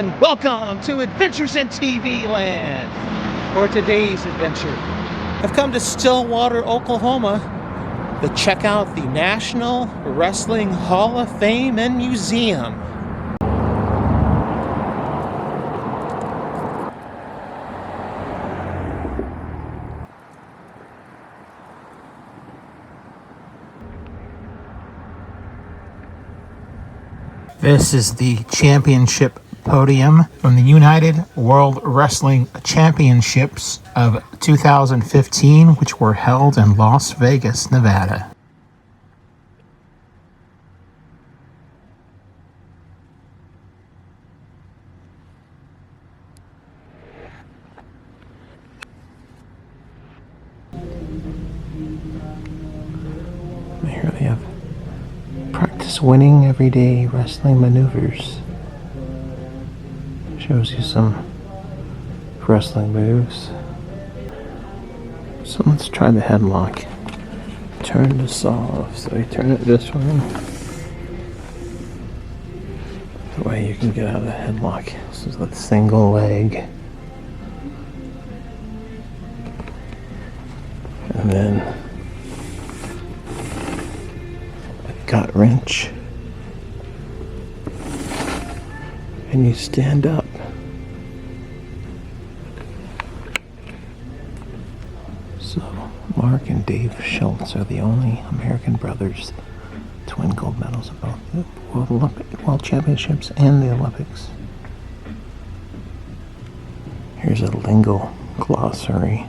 everyone. Welcome to Adventures in TV Land. For today's adventure, I've come to Stillwater, Oklahoma to check out the National Wrestling Hall of Fame and Museum. This is the championship podium from the United World Wrestling Championships of 2015, which were held in Las Vegas, Nevada. Here they have practice winning everyday wrestling maneuvers. Shows you some wrestling moves. So let's try the headlock. Turn this off. So you turn it this way. The way you can get out of the headlock. This is with single leg. And then a gut wrench. And you stand up. So, Mark and Dave Schultz are the only American brothers to win gold medals at both the World Championships and the Olympics. Here's a lingo glossary.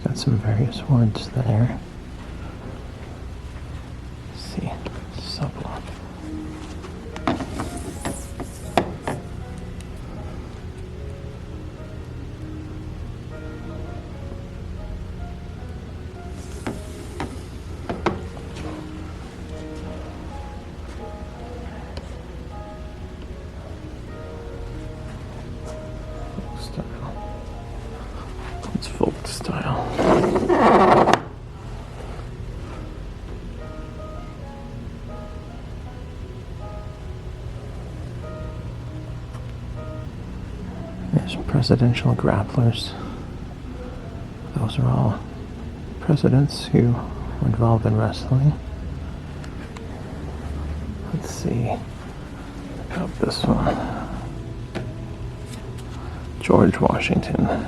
Got some various words there. Let's see. Supple. It's folk style. There's presidential grapplers. Those are all presidents who were involved in wrestling. Let's see about this one. George Washington.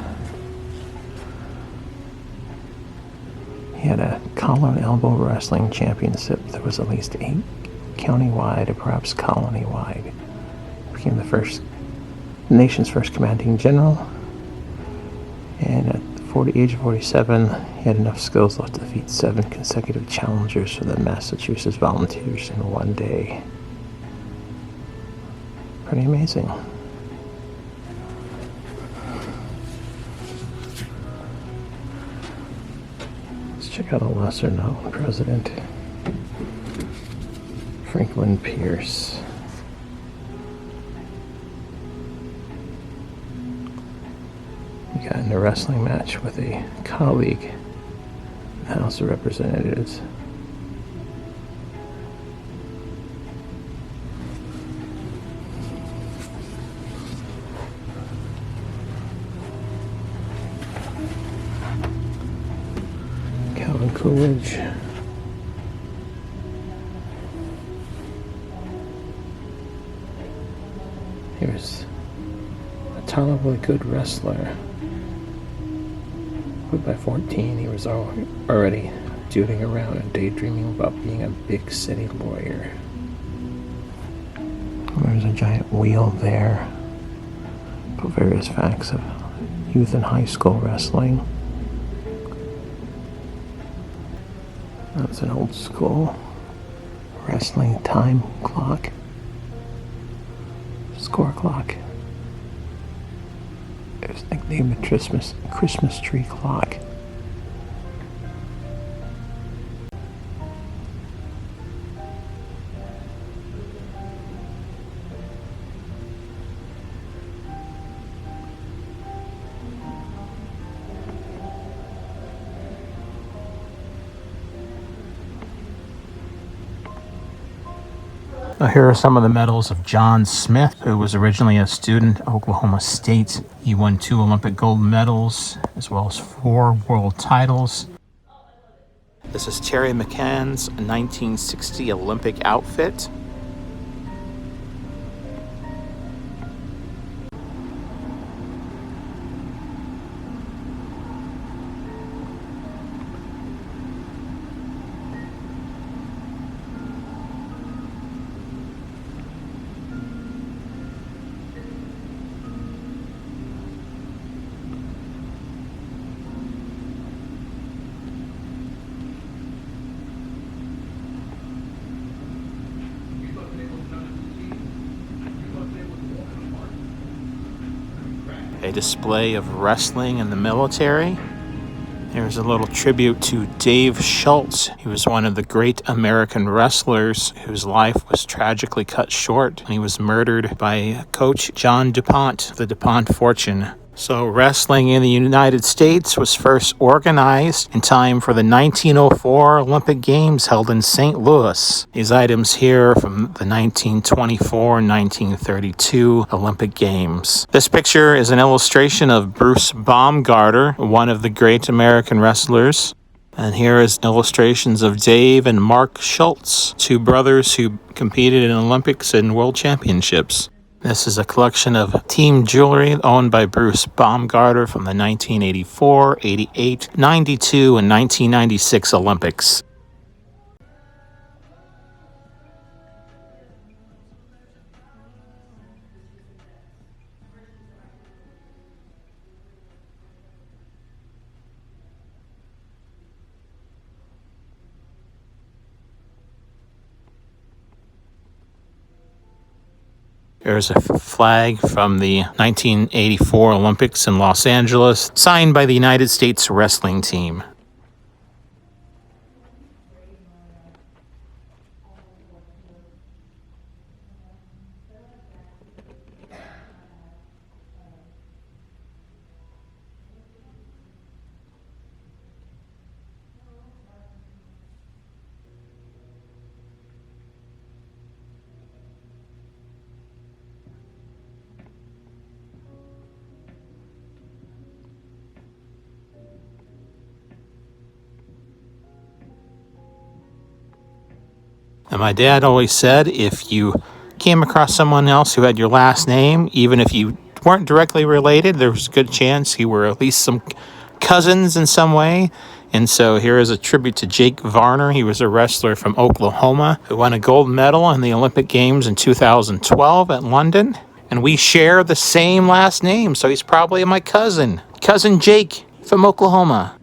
He had a collar and elbow wrestling championship that was at least 8 county-wide or perhaps colony-wide. He became the nation's first commanding general. And at the age of 47, he had enough skills left to defeat 7 consecutive challengers for the Massachusetts Volunteers in one day. Pretty amazing. Check out a lesser-known president, Franklin Pierce. He got in a wrestling match with a colleague in the House of Representatives. Coolidge. Here's a tolerably good wrestler. But by 14, he was already tooting around and daydreaming about being a big city lawyer. There's a giant wheel there. Put various facts of youth and high school wrestling. That's an old school wrestling time clock. Score clock. It was nicknamed the Christmas tree clock. Now here are some of the medals of John Smith, who was originally a student at Oklahoma State. He won 2 Olympic gold medals, as well as 4 world titles. This is Terry McCann's 1960 Olympic outfit. A display of wrestling in the military. There's a little tribute to Dave Schultz. He was one of the great American wrestlers whose life was tragically cut short when he was murdered by Coach John DuPont, the DuPont Fortune. So wrestling in the United States was first organized in time for the 1904 Olympic Games held in St. Louis. These items here are from the 1924 and 1932 Olympic Games. This picture is an illustration of Bruce Baumgartner, one of the great American wrestlers. And here is illustrations of Dave and Mark Schultz, 2 brothers who competed in Olympics and World Championships. This is a collection of team jewelry owned by Bruce Baumgartner from the 1984, 88, 92, and 1996 Olympics. There's a flag from the 1984 Olympics in Los Angeles, signed by the United States wrestling team. And my dad always said, if you came across someone else who had your last name, even if you weren't directly related, there was a good chance you were at least some cousins in some way. And so here is a tribute to Jake Varner. He was a wrestler from Oklahoma who won a gold medal in the Olympic Games in 2012 at London. And we share the same last name, so he's probably my cousin. Cousin Jake from Oklahoma.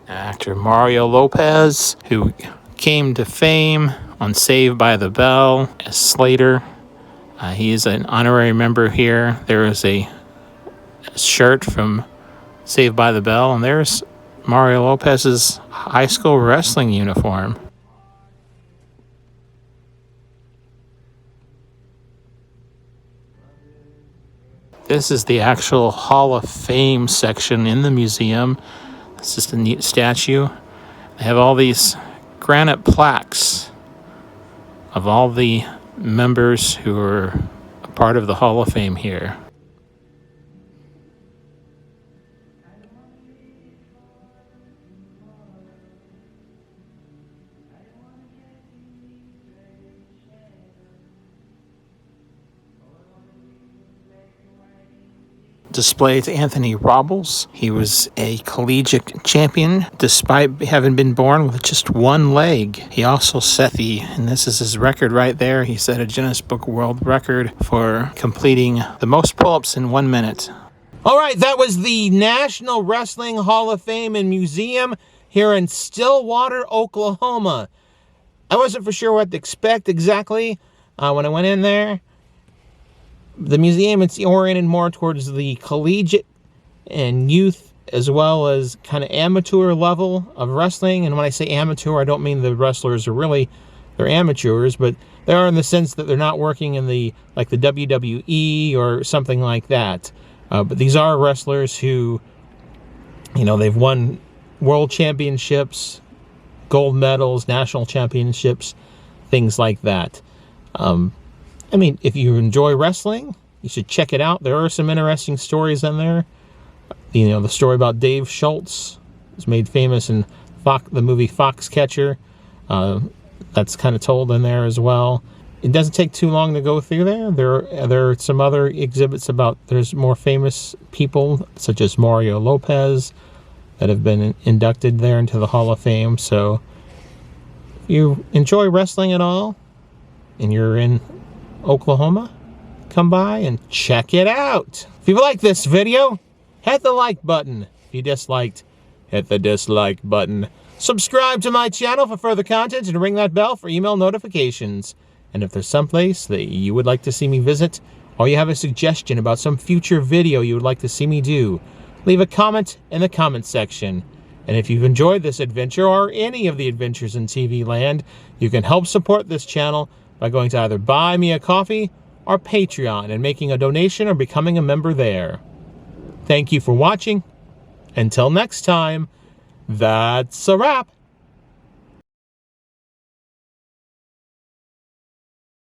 Actor Mario Lopez, who came to fame on Saved by the Bell as Slater. He is an honorary member here. There is a shirt from Saved by the Bell, and there's Mario Lopez's high school wrestling uniform. This is the actual Hall of Fame section in the museum. It's just a neat statue. They have all these granite plaques of all the members who are a part of the Hall of Fame here. Displays Anthony Robles. He was a collegiate champion despite having been born with just one leg. He also set and this is his record right there, he set a Guinness Book World Record for completing the most pull-ups in 1 minute. All right, that was the National Wrestling Hall of Fame and Museum here in Stillwater, Oklahoma. I wasn't for sure what to expect exactly when I went in there. The museum is oriented more towards the collegiate and youth as well as kind of amateur level of wrestling. And when I say amateur, I don't mean the wrestlers are really they're amateurs, but they are in the sense that they're not working in the WWE or something like that. But these are wrestlers who, you know, they've won world championships, gold medals, national championships, things like that. I mean, if you enjoy wrestling, you should check it out. There are some interesting stories in there. You know, the story about Dave Schultz was made famous in the movie Foxcatcher. That's kind of told in there as well. It doesn't take too long to go through there. There are some other exhibits about, there's more famous people, such as Mario Lopez, that have been inducted there into the Hall of Fame. So if you enjoy wrestling at all, and you're in Oklahoma, come by and check it out. If you like this video, hit the like button. If you disliked, hit the dislike button. Subscribe to my channel for further content and ring that bell for email notifications. And if there's someplace that you would like to see me visit, or you have a suggestion about some future video you would like to see me do, leave a comment in the comment section. And if you've enjoyed this adventure or any of the adventures in TV land, you can help support this channel by going to either Buy Me a Coffee or Patreon and making a donation or becoming a member there. Thank you for watching. Until next time, that's a wrap.